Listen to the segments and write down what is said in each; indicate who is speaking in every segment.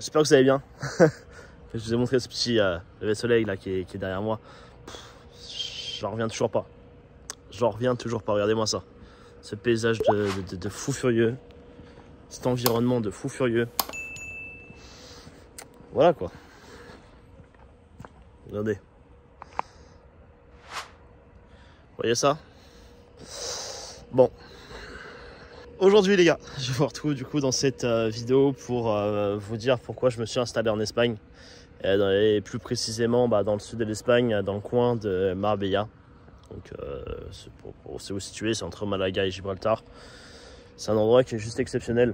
Speaker 1: J'espère que vous allez bien. Je vous ai montré ce petit lever de soleil là qui est derrière moi. J'en reviens toujours pas. J'en reviens toujours pas. Regardez-moi ça. Ce paysage de fou furieux. Cet environnement de fou furieux. Voilà quoi. Regardez. Vous voyez ça? Bon. Aujourd'hui les gars, je vous retrouve du coup dans cette vidéo pour vous dire pourquoi je me suis installé en Espagne. Et plus précisément dans le sud de l'Espagne, dans le coin de Marbella. Donc pour se situer, c'est entre Malaga et Gibraltar. C'est un endroit qui est juste exceptionnel.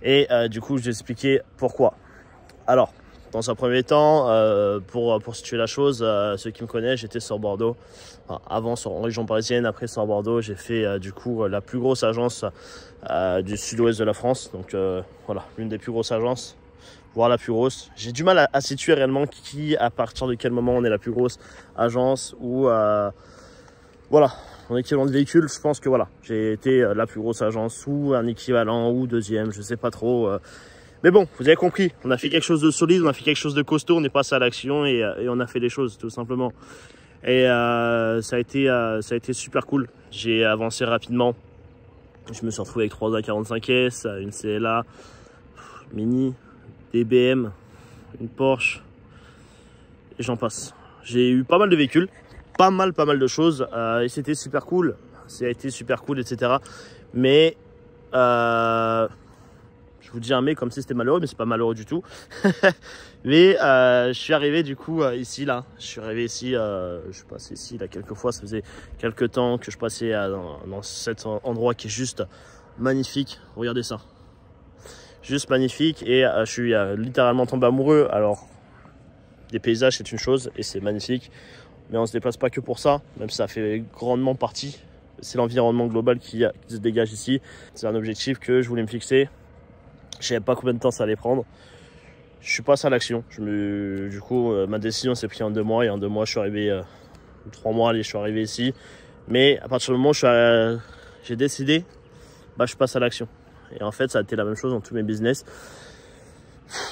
Speaker 1: Et du coup, je vais expliquer pourquoi. Alors, dans un premier temps, pour situer la chose, ceux qui me connaissent, j'étais sur Bordeaux. Enfin, avant en région parisienne, après sur Bordeaux, j'ai fait du coup la plus grosse agence du sud-ouest de la France. Donc voilà, l'une des plus grosses agences, voire la plus grosse. J'ai du mal à situer réellement à partir de quel moment on est la plus grosse agence ou voilà, en équivalent de véhicule. Je pense que voilà, j'ai été la plus grosse agence ou un équivalent ou deuxième, je sais pas trop. Mais bon, vous avez compris, on a fait quelque chose de solide, on a fait quelque chose de costaud, on est passé à l'action et on a fait les choses tout simplement. Et ça a été super cool. J'ai avancé rapidement. Je me suis retrouvé avec 3 A45S, une CLA, Mini, des BM, une Porsche et j'en passe. J'ai eu pas mal de véhicules, pas mal de choses et c'était super cool. Ça a été super cool, etc. Mais je vous dis un mais comme si c'était malheureux, mais c'est pas malheureux du tout. Mais je suis arrivé du coup ici là. Je suis arrivé ici, je passais ici là quelques fois. Ça faisait quelques temps que je passais dans cet endroit qui est juste magnifique. Regardez ça, juste magnifique. Et je suis littéralement tombé amoureux. Alors, des paysages c'est une chose et c'est magnifique, mais on se déplace pas que pour ça. Même si ça fait grandement partie. C'est l'environnement global qui se dégage ici. C'est un objectif que je voulais me fixer. Je savais pas combien de temps ça allait prendre. Je suis passé à l'action. Du coup, ma décision s'est prise en 2 mois. Et en 2 mois, je suis arrivé, 3 mois, allez, je suis arrivé ici. Mais à partir du moment où j'ai décidé, je passe à l'action. Et en fait, ça a été la même chose dans tous mes business.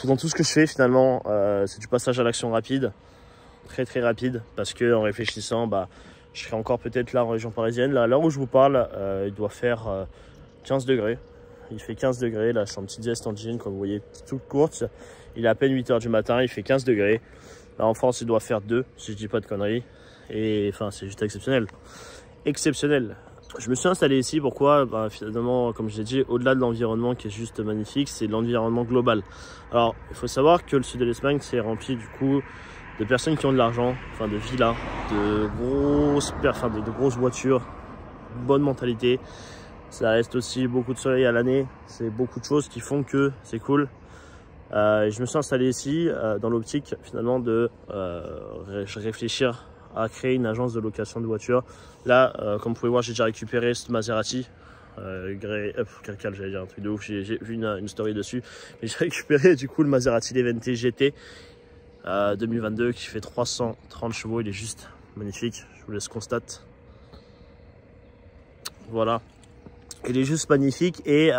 Speaker 1: Dans tout ce que je fais, finalement, c'est du passage à l'action rapide. Très rapide. Parce que en réfléchissant, je serai encore peut-être là en région parisienne. Là, à l'heure où je vous parle, il doit faire 15 degrés. Il fait 15 degrés, là je suis en petite veste en jean, comme vous voyez, toute courte. Il est à peine 8 h du matin, il fait 15 degrés. Là en France il doit faire 2, si je dis pas de conneries. Et enfin c'est juste exceptionnel. Exceptionnel. Je me suis installé ici, pourquoi? Finalement, comme je l'ai dit, au-delà de l'environnement qui est juste magnifique, c'est l'environnement global. Alors il faut savoir que le sud de l'Espagne c'est rempli du coup de personnes qui ont de l'argent, enfin de villas, de grosses voitures, bonne mentalité. Ça reste aussi beaucoup de soleil à l'année, c'est beaucoup de choses qui font que c'est cool. Je me suis installé ici dans l'optique finalement de réfléchir à créer une agence de location de voitures. Là, comme vous pouvez voir, j'ai déjà récupéré ce Maserati. J'allais dire un truc de ouf, j'ai vu une story dessus. Mais j'ai récupéré du coup le Maserati Levante GT 2022 qui fait 330 chevaux, il est juste magnifique, je vous laisse constater. Voilà. Il est juste magnifique et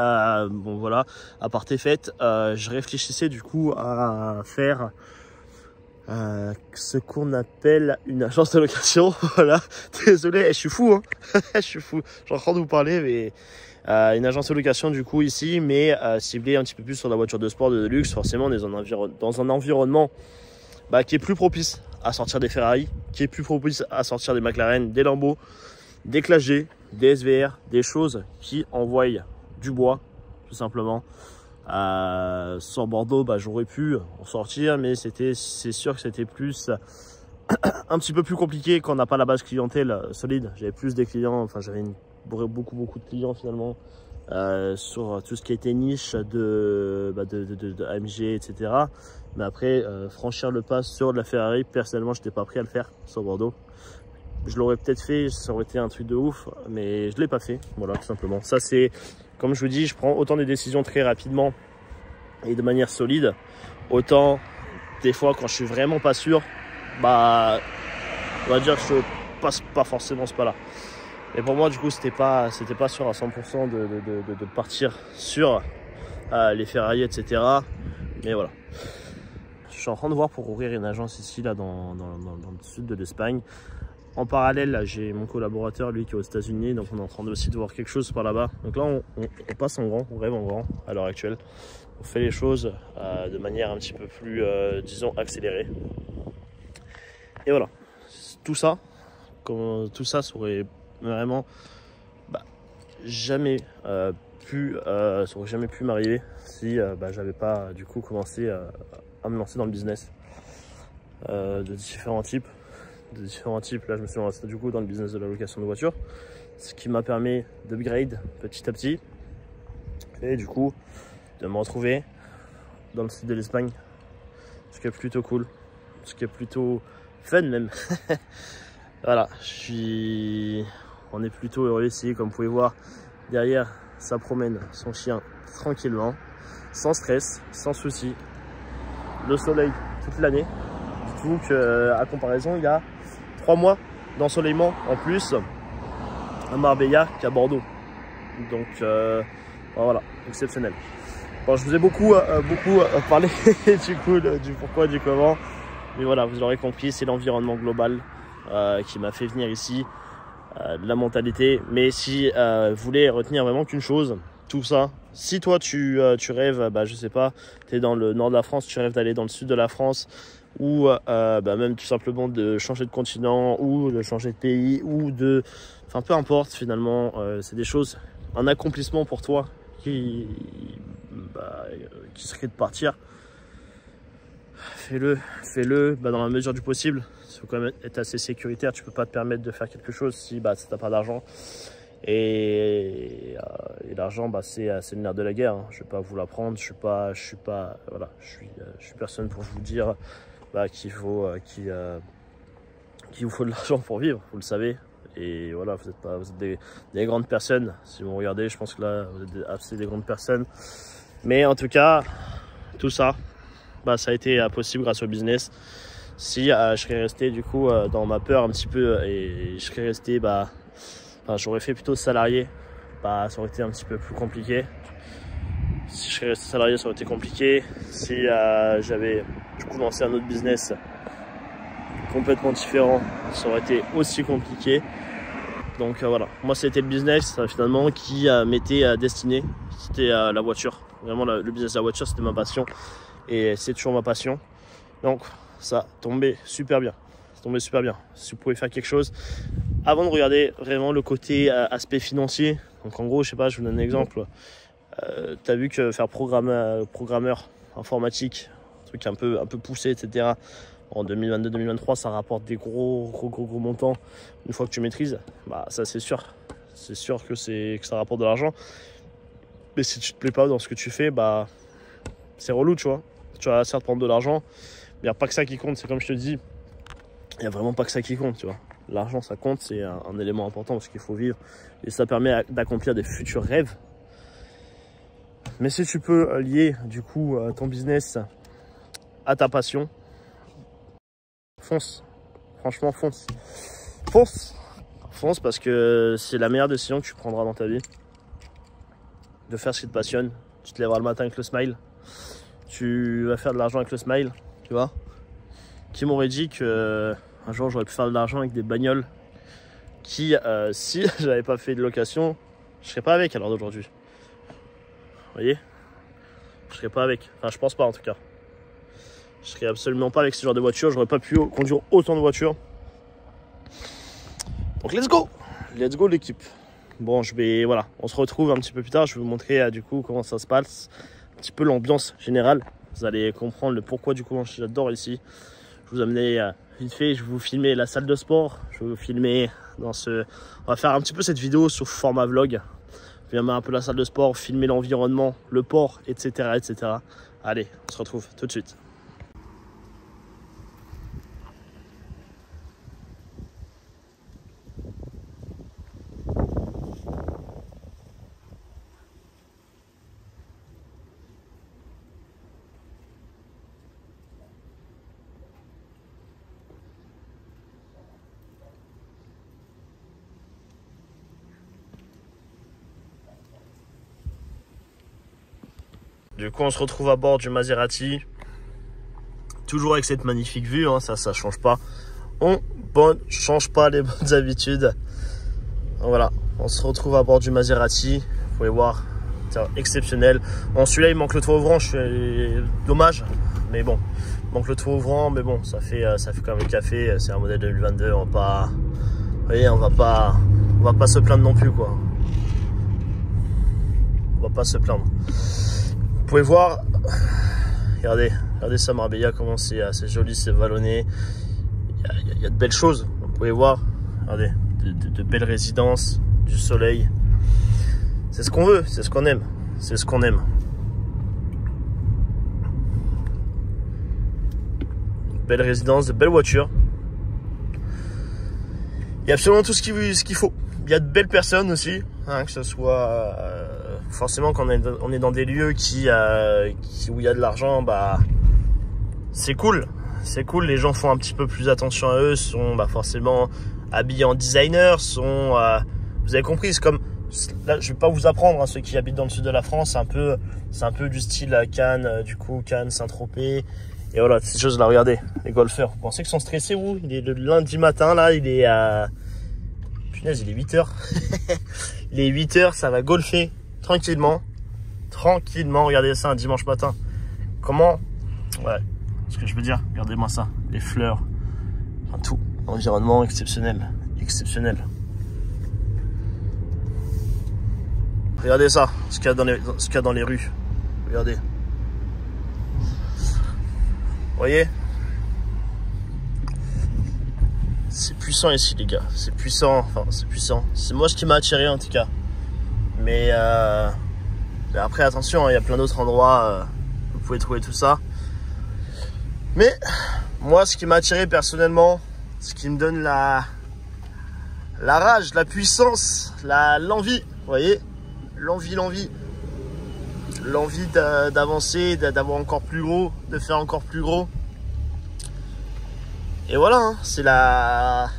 Speaker 1: bon voilà, à part tes fêtes, je réfléchissais du coup à faire ce qu'on appelle une agence de location. Voilà, désolé, je suis fou, hein. Je suis fou, je suis en train de vous parler, mais une agence de location du coup ici, mais ciblée un petit peu plus sur la voiture de sport de luxe. Forcément, on est dans un environnement qui est plus propice à sortir des Ferrari, qui est plus propice à sortir des McLaren, des Lambo, des Clash G, des SVR, des choses qui envoient du bois tout simplement. Sur Bordeaux, j'aurais pu en sortir, mais c'est sûr que c'était plus un petit peu plus compliqué quand on n'a pas la base clientèle solide. J'avais plus des clients, enfin j'avais beaucoup de clients finalement sur tout ce qui était niche de AMG, etc. Mais après franchir le pas sur de la Ferrari, personnellement je n'étais pas prêt à le faire sur Bordeaux. Je l'aurais peut-être fait, ça aurait été un truc de ouf, mais je ne l'ai pas fait, voilà, tout simplement. Ça, c'est, comme je vous dis, je prends autant des décisions très rapidement et de manière solide, autant, des fois, quand je suis vraiment pas sûr, on va dire que je passe pas forcément ce pas-là. Et pour moi, du coup, c'était pas sûr à 100% de partir sur les Ferrari, etc. Mais voilà. Je suis en train de voir pour ouvrir une agence ici, là, dans le sud de l'Espagne. En parallèle, j'ai mon collaborateur, lui, qui est aux États-Unis, donc on est en train aussi de voir quelque chose par là-bas. Donc là, on passe en grand, on rêve en grand à l'heure actuelle. On fait les choses de manière un petit peu plus, disons, accélérée. Et voilà, tout ça, ça aurait vraiment jamais ça aurait jamais pu m'arriver si j'avais pas du coup commencé à me lancer dans le business de différents types. Là, je me suis lancé du coup dans le business de la location de voitures, ce qui m'a permis d'upgrade petit à petit et du coup de me retrouver dans le sud de l'Espagne, ce qui est plutôt cool, ce qui est plutôt fun même. Voilà, on est plutôt heureux ici, comme vous pouvez voir derrière, ça promène son chien tranquillement, sans stress, sans souci, le soleil toute l'année. Dites-vous qu'à comparaison, il y a 3 mois d'ensoleillement en plus à Marbella qu'à Bordeaux. Donc voilà, exceptionnel. Bon, je vous ai beaucoup parlé du coup du pourquoi, du comment. Mais voilà, vous l'aurez compris, c'est l'environnement global qui m'a fait venir ici, la mentalité. Mais si vous voulez retenir vraiment qu'une chose, tout ça, si toi tu rêves, je sais pas, tu es dans le nord de la France, tu rêves d'aller dans le sud de la France, ou même tout simplement de changer de continent, ou de changer de pays, ou de... Enfin, peu importe finalement, c'est des choses, un accomplissement pour toi qui serait de partir. Fais-le dans la mesure du possible. Il faut quand même être assez sécuritaire. Tu peux pas te permettre de faire quelque chose si tu n'as pas d'argent. Et l'argent, c'est le nerf de la guerre. Hein. Je vais pas vous l'apprendre. Je suis personne pour vous dire qu'il vous faut de l'argent pour vivre. Vous le savez. Et voilà, vous êtes des grandes personnes. Si vous regardez, je pense que là, vous êtes assez des grandes personnes. Mais en tout cas, tout ça. Ça a été possible grâce au business. Si je serais resté du coup dans ma peur un petit peu et je serais resté j'aurais fait plutôt salarié, ça aurait été un petit peu plus compliqué. Si je serais resté salarié, ça aurait été compliqué. Si j'avais du coup lancé un autre business complètement différent, ça aurait été aussi compliqué. Donc voilà, moi c'était le business finalement qui m'était destiné, c'était la voiture. Vraiment le business de la voiture, c'était ma passion. Et c'est toujours ma passion. Donc ça tombait super bien. Si vous pouvez faire quelque chose, avant de regarder vraiment le côté aspect financier. Donc en gros, je sais pas, je vous donne un exemple. Tu as vu que faire programmeur informatique, un truc un peu poussé, etc. En 2022-2023, ça rapporte des gros montants. Une fois que tu maîtrises, ça c'est sûr. C'est sûr que ça rapporte de l'argent. Mais si tu te plais pas dans ce que tu fais, c'est relou, tu vois. Tu vas certes prendre de l'argent, mais il n'y a pas que ça qui compte. C'est comme je te dis, il n'y a vraiment pas que ça qui compte, tu vois. L'argent, ça compte, c'est un élément important parce qu'il faut vivre. Et ça permet d'accomplir des futurs rêves. Mais si tu peux lier, du coup, ton business à ta passion, fonce. Franchement, fonce. Fonce parce que c'est la meilleure décision que tu prendras dans ta vie. De faire ce qui te passionne. Tu te lèveras le matin avec le smile. Tu vas faire de l'argent avec le smile, tu vois. Qui m'aurait dit que un jour j'aurais pu faire de l'argent avec des bagnoles qui, si j'avais pas fait de location, je serais pas avec à l'heure d'aujourd'hui. Vous voyez, je serais pas avec. Enfin, je pense pas en tout cas. Je serais absolument pas avec ce genre de voiture. J'aurais pas pu conduire autant de voitures. Donc let's go l'équipe. Bon, voilà, on se retrouve un petit peu plus tard. Je vais vous montrer du coup comment ça se passe. Un petit peu l'ambiance générale. Vous allez comprendre le pourquoi du comment j'adore ici. Je vous amener vite fait, je vais vous filmer la salle de sport. Je vais vous filmer on va faire un petit peu cette vidéo sous format vlog. Je vais mettre un peu la salle de sport, filmer l'environnement, le port, etc., etc. Allez, on se retrouve tout de suite. Du coup, on se retrouve à bord du Maserati. Toujours avec cette magnifique vue, hein, ça change pas. On change pas les bonnes habitudes. Voilà, on se retrouve à bord du Maserati. Vous pouvez voir, c'est exceptionnel. Bon, celui-là, il manque le toit ouvrant, dommage. Mais bon, il manque le toit ouvrant, mais bon, ça fait quand même le café. C'est un modèle 2022, on va pas... Vous voyez, on va pas se plaindre non plus, quoi. On va pas se plaindre. Vous pouvez voir, regardez ça, Marbella, comment c'est joli, c'est vallonné. Il y a de belles choses, vous pouvez voir. Regardez, de belles résidences, du soleil. C'est ce qu'on veut, c'est ce qu'on aime. C'est ce qu'on aime. Belles résidences, de belles voitures. Il y a absolument tout ce qu'il faut. Il y a de belles personnes aussi, hein, que ce soit forcément quand on est dans des lieux où il y a de l'argent, bah c'est cool. C'est cool, les gens font un petit peu plus attention à eux, sont forcément habillés en designer, vous avez compris, c'est comme, là je vais pas vous apprendre, hein, ceux qui habitent dans le sud de la France, c'est un peu du style Cannes, du coup Cannes, Saint-Tropez, et voilà, ces choses là, regardez, les golfeurs, vous pensez qu'ils sont stressés ou? Il est le lundi matin là, il est à... Punaise, il est 8h. Il est 8h, ça va golfer tranquillement. Tranquillement, regardez ça un dimanche matin. Comment? Ouais, ce que je veux dire, regardez-moi ça, les fleurs, enfin tout, l'environnement exceptionnel, exceptionnel. Regardez ça, ce qu'il y a dans les rues. Regardez. Vous voyez? C'est puissant ici, les gars. C'est puissant, enfin c'est puissant. C'est moi ce qui m'a attiré en tout cas. Mais après attention, hein, il y a plein d'autres endroits où vous pouvez trouver tout ça. Mais moi, ce qui m'a attiré personnellement, ce qui me donne la rage, la puissance, l'envie, vous voyez, l'envie d'avancer, d'avoir encore plus gros, de faire encore plus gros. Et voilà, hein, c'est la...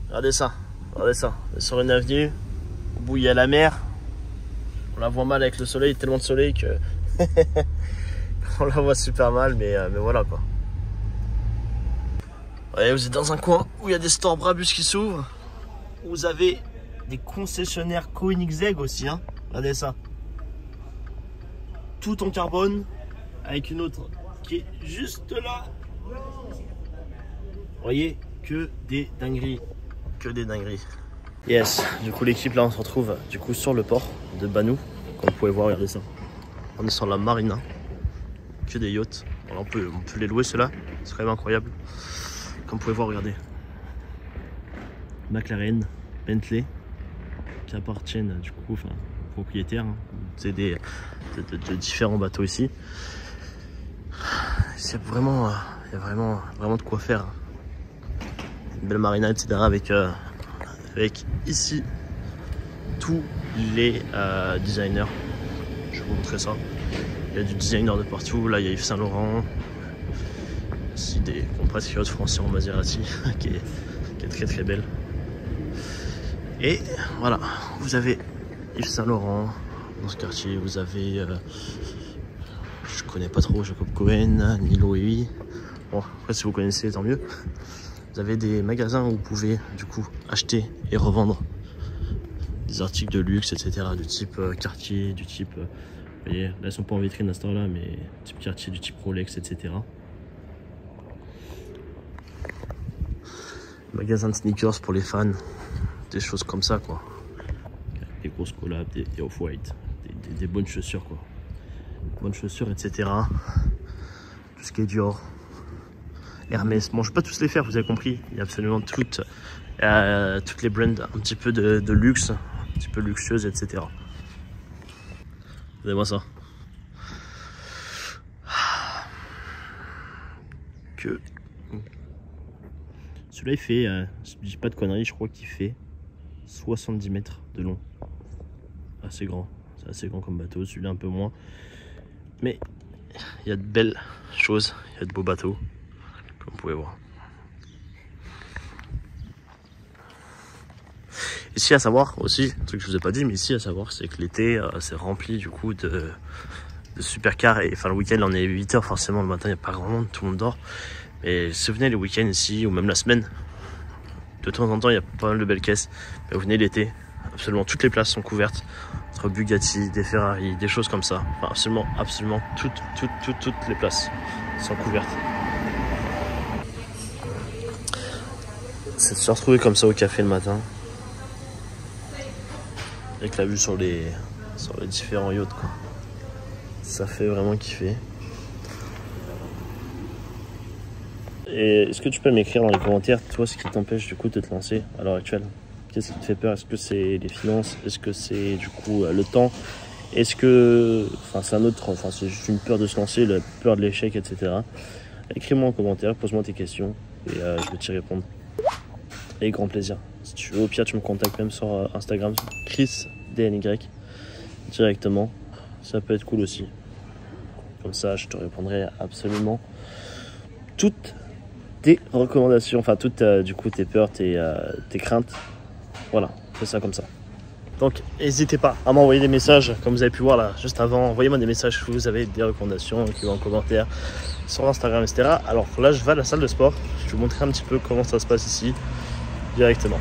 Speaker 1: Regardez ça, sur une avenue, au bout il y a la mer. On la voit mal avec le soleil, tellement de soleil que... on la voit super mal, mais voilà quoi. Ouais, vous êtes dans un coin où il y a des stores Brabus qui s'ouvrent. Vous avez des concessionnaires Koenigsegg aussi, hein. Regardez ça. Tout en carbone, avec une autre qui est juste là. Vous voyez, que des dingueries. Que des dingueries. Yes, du coup l'équipe là on se retrouve du coup sur le port de Banou. Comme vous pouvez voir, regardez ça. On est sur la marina. Que des yachts. Alors, on peut les louer ceux-là. C'est quand même incroyable. Comme vous pouvez voir, regardez. McLaren, Bentley, qui appartiennent du coup, enfin, aux propriétaires. Hein. C'est de différents bateaux ici. C'est vraiment, il y a vraiment de quoi faire. Une belle marina, etc. Avec ici tous les designers. Je vais vous montrer ça. Il y a du designer de partout. Là, il y a Yves Saint Laurent. Ici, des compatriotes français en Maserati qui est très très belle. Et voilà, vous avez Yves Saint Laurent dans ce quartier. Vous avez, je connais pas trop, Jacob Cohen, Nilo et bon, après si vous connaissez, tant mieux. Vous avez des magasins où vous pouvez du coup acheter et revendre des articles de luxe, etc. Du type quartier, du type... vous voyez, là ils sont pas en vitrine à ce temps-là, mais type quartier, du type Rolex, etc. Magasin de sneakers pour les fans, des choses comme ça quoi. Des grosses collabs, des off-white, des bonnes chaussures quoi. Bonnes chaussures, etc. Tout ce qui est Dior, Hermès. Bon, je ne vais pas tous les faire, vous avez compris. Il y a absolument toutes les brands un petit peu de luxe, un petit peu luxueuses, etc. Regardez-moi ça. Que celui-là il fait, je dis pas de conneries, je crois qu'il fait 70 mètres de long. Assez grand, c'est assez grand comme bateau, celui-là un peu moins. Mais il y a de belles choses, il y a de beaux bateaux, comme vous pouvez voir. Ici à savoir aussi, un truc que je vous ai pas dit, mais ici à savoir c'est que l'été c'est rempli du coup de supercars. Et enfin, le week-end, on est 8 h forcément. Le matin, il n'y a pas grand monde, tout le monde dort. Mais si vous venez les week-ends ici, ou même la semaine, de temps en temps, il y a pas mal de belles caisses. Mais vous venez l'été, absolument toutes les places sont couvertes. Entre Bugatti, des Ferrari, des choses comme ça. Enfin, absolument toutes les places sont couvertes. C'est de se retrouver comme ça au café le matin. Avec la vue sur les différents yachts, quoi. Ça fait vraiment kiffer. Et est-ce que tu peux m'écrire dans les commentaires, toi, ce qui t'empêche du coup de te lancer à l'heure actuelle? Qu'est-ce qui te fait peur? Est-ce que c'est les finances? Est-ce que c'est du coup le temps? Est-ce que... Enfin, c'est un autre... Enfin, c'est juste une peur de se lancer, la peur de l'échec, etc. Écris-moi en commentaire, pose-moi tes questions et je vais t'y répondre. Avec grand plaisir. Si tu veux, au pire, tu me contactes même sur Instagram, Chris DNY, directement. Ça peut être cool aussi. Comme ça, je te répondrai absolument toutes tes recommandations, enfin toutes du coup tes peurs, tes craintes. Voilà, fais ça comme ça. Donc n'hésitez pas à m'envoyer des messages, comme vous avez pu voir là juste avant. Envoyez-moi des messages si vous avez des recommandations, écrivez en commentaire sur Instagram, etc. Alors là, je vais à la salle de sport. Je vais vous montrer un petit peu comment ça se passe ici directement.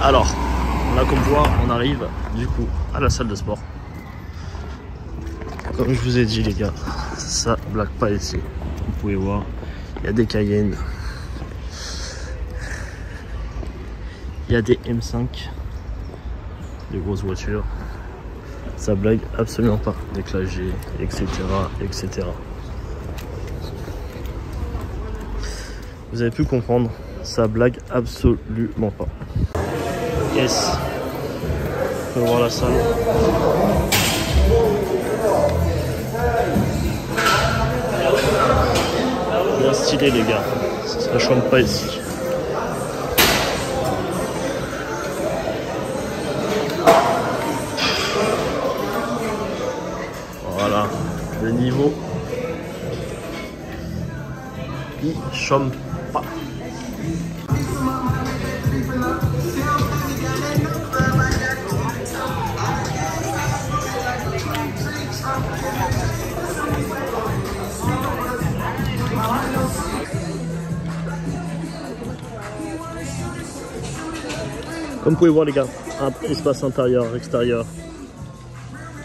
Speaker 1: Alors là, comme vous voyez, on arrive du coup à la salle de sport. Comme je vous ai dit les gars, ça blague pas ici. Vous pouvez voir, il y a des Cayenne, il y a des M5, des grosses voitures. Ça blague absolument pas. Des Clagés, etc., etc. Vous avez pu comprendre, ça blague absolument pas. Yes. On peut voir la salle. Bien stylé les gars, ça chante pas ici. Voilà, le niveau, il chante pas. Comme vous pouvez voir les gars, un espace intérieur, extérieur.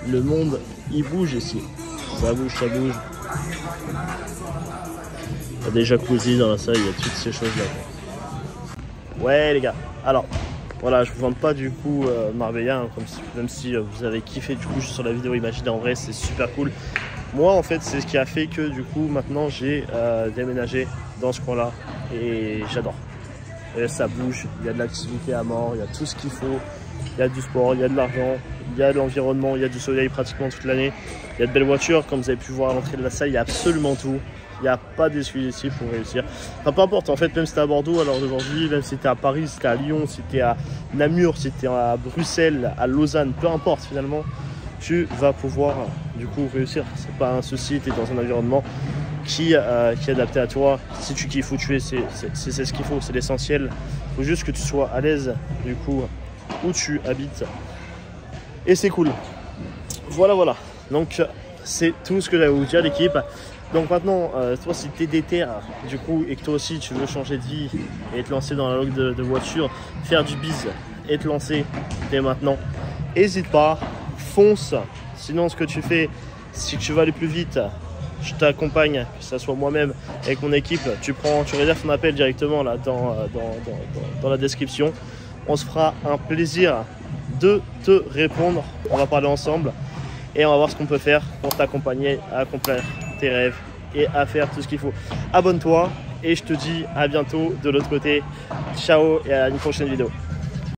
Speaker 1: Le monde, il bouge ici. Ça bouge, ça bouge. Il y a des jacuzzi dans la salle, il y a toutes ces choses là. Ouais les gars, alors voilà, je vous vante pas du coup Marbella, hein, même si vous avez kiffé du coup juste sur la vidéo imaginée, en vrai c'est super cool. Moi en fait c'est ce qui a fait que du coup maintenant j'ai déménagé dans ce coin là et j'adore. Et ça bouge, il y a de l'activité à mort, il y a tout ce qu'il faut, il y a du sport, il y a de l'argent, il y a de l'environnement, il y a du soleil pratiquement toute l'année, il y a de belles voitures, comme vous avez pu voir à l'entrée de la salle, il y a absolument tout. Il n'y a pas d'excuse ici pour réussir. Enfin, peu importe, en fait, même si tu es à Bordeaux à l'heure d'aujourd'hui, même si tu es à Paris, si tu es à Lyon, si tu es à Namur, si tu es à Bruxelles, à Lausanne, peu importe finalement, tu vas pouvoir du coup réussir. C'est pas un souci, tu es dans un environnement qui est adapté à toi. Si tu kiffes où tu es, c'est ce qu'il faut, c'est l'essentiel. Il faut juste que tu sois à l'aise du coup où tu habites. Et c'est cool. Voilà. Donc c'est tout ce que j'avais à vous dire l'équipe. Donc maintenant, toi si tu es déter du coup et que toi aussi tu veux changer de vie et te lancer dans la loc de voiture, faire du biz et te lancer dès maintenant, n'hésite pas, fonce. Sinon ce que tu fais, si tu veux aller plus vite, je t'accompagne, que ce soit moi-même avec mon équipe, tu réserves ton appel directement là dans la description. On se fera un plaisir de te répondre, on va parler ensemble et on va voir ce qu'on peut faire pour t'accompagner à accomplir tes rêves et à faire tout ce qu'il faut. Abonne-toi et je te dis à bientôt de l'autre côté. Ciao et à une prochaine vidéo.